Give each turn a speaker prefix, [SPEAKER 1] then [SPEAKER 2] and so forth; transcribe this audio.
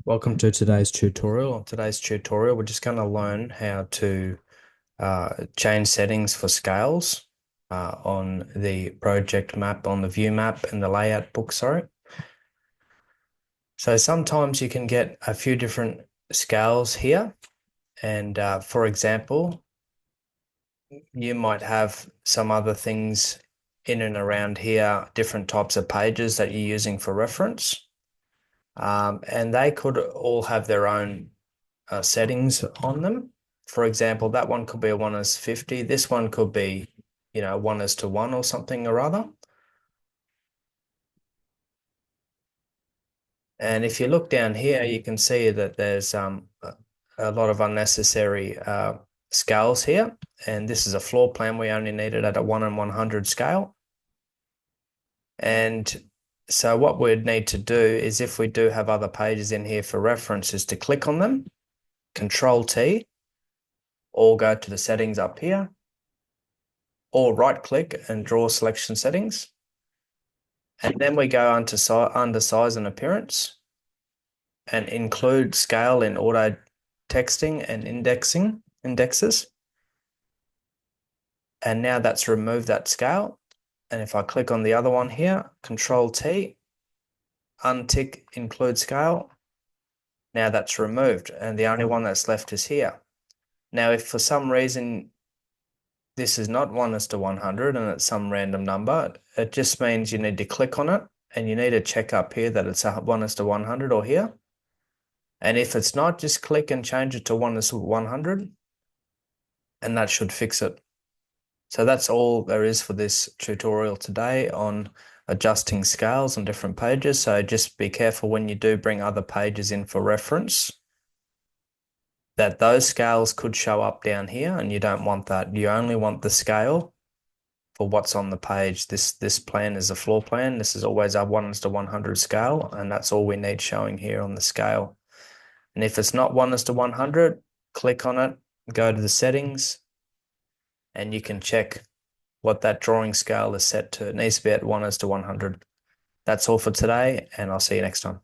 [SPEAKER 1] Welcome to today's tutorial. On today's tutorial, we're just going to learn how to change settings for scales on the project map, on the view map and the layout book, sorry. So sometimes you can get a few different scales here. And for example, you might have some other things in and around here, different types of pages that you're using for reference. And they could all have their own settings on them. For example, that one could be a 1:50. This one could be, 1:1 or something or other. And if you look down here, you can see that there's a lot of unnecessary scales here. And this is a floor plan. We only need it at a 1:100 scale. And so what we'd need to do is, if we do have other pages in here for reference, is to click on them, Control T, or go to the settings up here, or right click and draw selection settings. And then we go under size and appearance and include scale in auto texting and indexes. And now that's removed that scale. And if I click on the other one here, Control T, untick include scale. Now that's removed. And the only one that's left is here. Now, if for some reason this is not 1:100 and it's some random number, it just means you need to click on it and you need to check up here that it's a 1:100 or here. And if it's not, just click and change it to 1:100 and that should fix it. So that's all there is for this tutorial today on adjusting scales on different pages. So just be careful when you do bring other pages in for reference, that those scales could show up down here, and you don't want that. You only want the scale for what's on the page. This plan is a floor plan. This is always a 1:100 scale, and that's all we need showing here on the scale. And if it's not 1:100, click on it, go to the settings, and you can check what that drawing scale is set to. It needs to be at 1:100. That's all for today, and I'll see you next time.